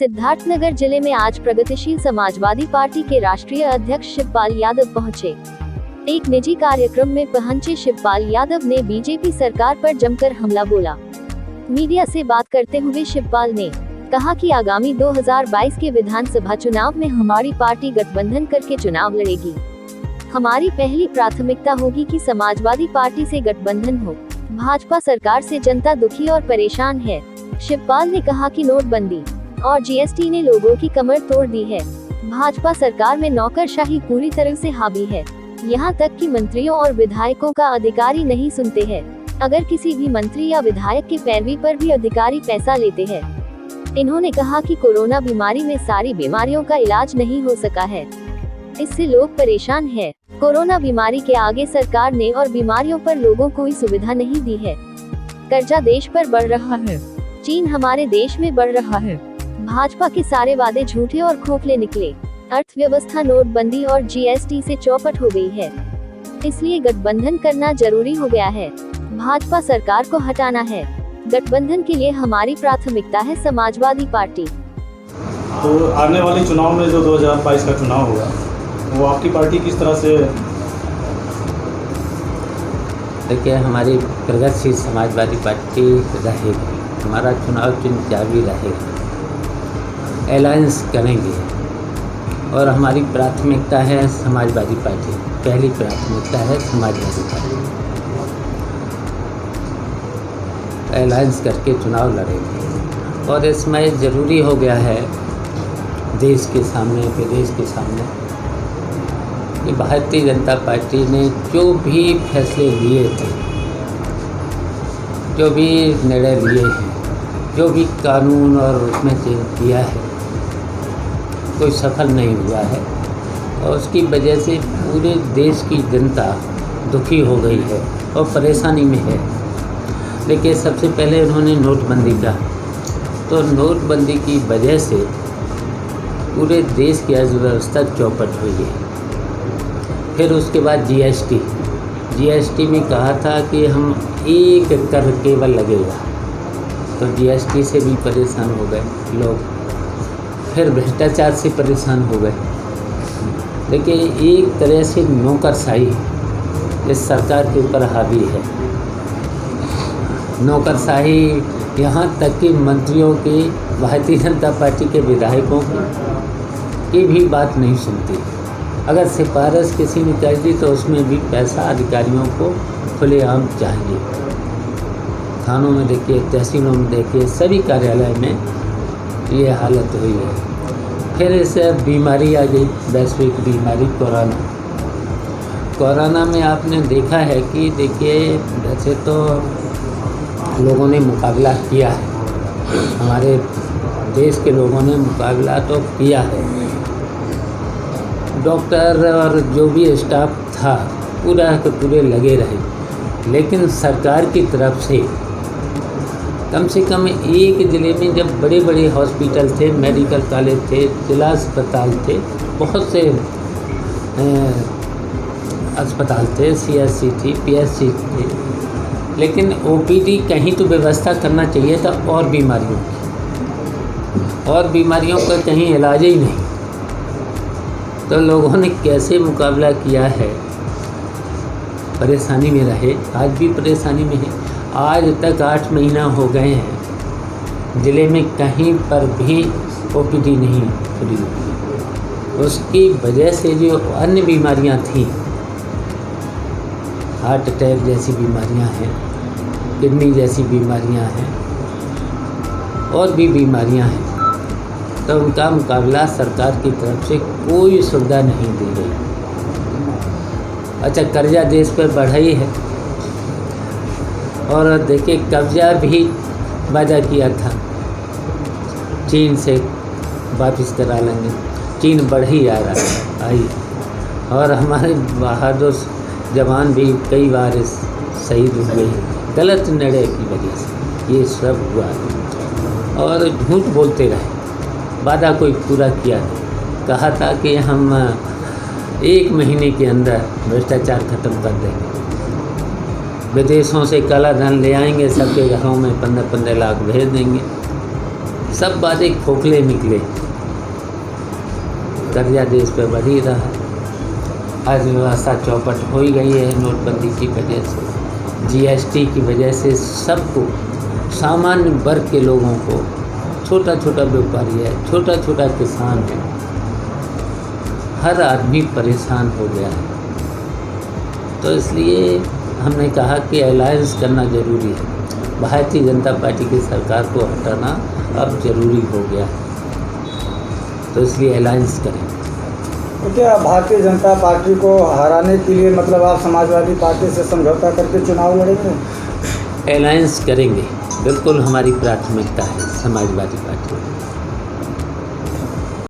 सिद्धार्थनगर जिले में आज प्रगतिशील समाजवादी पार्टी के राष्ट्रीय अध्यक्ष शिवपाल यादव पहुंचे। एक निजी कार्यक्रम में पहुंचे शिवपाल यादव ने बीजेपी सरकार पर जमकर हमला बोला। मीडिया से बात करते हुए शिवपाल ने कहा कि आगामी 2022 के विधानसभा चुनाव में हमारी पार्टी गठबंधन करके चुनाव लड़ेगी। हमारी पहली प्राथमिकता होगी कि समाजवादी पार्टी से गठबंधन हो। भाजपा सरकार से जनता दुखी और परेशान है। शिवपाल ने कहा कि नोटबंदी और जीएसटी ने लोगों की कमर तोड़ दी है। भाजपा सरकार में नौकरशाही पूरी तरह से हावी है। यहाँ तक कि मंत्रियों और विधायकों का अधिकारी नहीं सुनते हैं। अगर किसी भी मंत्री या विधायक के पैरवी पर भी अधिकारी पैसा लेते हैं। इन्होंने कहा कि कोरोना बीमारी में सारी बीमारियों का इलाज नहीं हो सका है, इससे लोग परेशान हैं। कोरोना बीमारी के आगे सरकार ने और बीमारियों पर लोगों को कोई सुविधा नहीं दी है। कर्जा देश पर बढ़ रहा है, चीन हमारे देश में बढ़ रहा है। भाजपा के सारे वादे झूठे और खोखले निकले। अर्थव्यवस्था नोटबंदी और जीएसटी से चौपट हो गई है, इसलिए गठबंधन करना जरूरी हो गया है। भाजपा सरकार को हटाना है। गठबंधन के लिए हमारी प्राथमिकता है समाजवादी पार्टी। तो आने वाले चुनाव में जो 2022 का चुनाव होगा, वो आपकी पार्टी किस तरह से? देखिए, हमारी प्रगतिशील समाजवादी पार्टी रहेगी। हमारा चुनाव चिन्ह जारी रहेगा। अलायंस करेंगे और हमारी प्राथमिकता है समाजवादी पार्टी। पहली प्राथमिकता है समाजवादी पार्टी। अलायंस करके चुनाव लड़ेंगे और इसमें ज़रूरी हो गया है देश के सामने, प्रदेश के सामने, कि भारतीय जनता पार्टी ने जो भी फैसले लिए थे, जो भी निर्णय लिए हैं, जो भी कानून और उसमें चेंज किया है, कोई सफल नहीं हुआ है और उसकी वजह से पूरे देश की जनता दुखी हो गई है और परेशानी में है। देखिए, सबसे पहले उन्होंने नोटबंदी का, तो नोटबंदी की वजह से पूरे देश की अर्थव्यवस्था चौपट हुई है। फिर उसके बाद जीएसटी में कहा था कि हम एक कर केवल लगेगा, तो जीएसटी से भी परेशान हो गए लोग। फिर भ्रष्टाचार से परेशान हो गए। देखिए, एक तरह से नौकरशाही इस सरकार के ऊपर हावी है। नौकरशाही यहाँ तक कि मंत्रियों की, भारतीय जनता पार्टी के विधायकों की भी बात नहीं सुनती। अगर सिफारिश किसी ने कर दी तो उसमें भी पैसा अधिकारियों को खुलेआम चाहिए। थानों में देखिए, तहसीलों में देखिए, सभी कार्यालय में ये हालत हुई है। फिर इससे बीमारी आ गई, वैश्विक बीमारी कोरोना में आपने देखा है कि देखिए, वैसे तो लोगों ने मुकाबला किया है, हमारे देश के लोगों ने मुकाबला तो किया है। डॉक्टर और जो भी स्टाफ था पूरा के पूरे लगे रहे, लेकिन सरकार की तरफ से कम से कम एक ज़िले में जब बड़े बड़े हॉस्पिटल थे, मेडिकल कॉलेज थे, जिला अस्पताल थे, बहुत से अस्पताल थे, सीएचसी थी, पीएचसी थे, लेकिन ओपीडी कहीं तो व्यवस्था करना चाहिए था। और बीमारियों का कहीं इलाज ही नहीं। तो लोगों ने कैसे मुकाबला किया है, परेशानी में रहे, आज भी परेशानी में है। आज तक 8 महीना हो गए हैं, ज़िले में कहीं पर भी ओपीडी नहीं खुली। उसकी वजह से जो अन्य बीमारियां थीं, हार्ट अटैक जैसी बीमारियां हैं, किडनी जैसी बीमारियां हैं और भी बीमारियां हैं, तो उनका मुकाबला सरकार की तरफ से कोई सुविधा नहीं दी गई। अच्छा, कर्जा देश पर बढ़ा ही है और देखिए, कब्जा भी वादा किया था चीन से वापस करा लेंगे। चीन बढ़ ही आ रहा आई और हमारे बहादुर जवान भी कई बार शहीद हो गए गलत निर्णय की वजह से। ये सब हुआ और झूठ बोलते रहे, वादा कोई पूरा किया नहीं। कहा था कि हम 1 महीने के अंदर भ्रष्टाचार खत्म कर देंगे, विदेशों से काला धन ले आएंगे, सबके घरों में 15-15 लाख भेज देंगे। सब वादे खोखले निकले, कर्जा देश पर बढ़ ही रहा। अर्थव्यवस्था चौपट हो ही गई है नोटबंदी की वजह से, जीएसटी की वजह से। सबको, सामान्य वर्ग के लोगों को, छोटा छोटा व्यापारी है, छोटा छोटा किसान है, हर आदमी परेशान हो गया है। तो इसलिए हमने कहा कि अलायंस करना ज़रूरी है। भारतीय जनता पार्टी की सरकार को हटाना अब ज़रूरी हो गया है, तो इसलिए अलायंस करें। तो क्या भारतीय जनता पार्टी को हराने के लिए मतलब आप समाजवादी पार्टी से समझौता करके चुनाव लड़ेंगे? अलायंस करेंगे, बिल्कुल हमारी प्राथमिकता है समाजवादी पार्टी।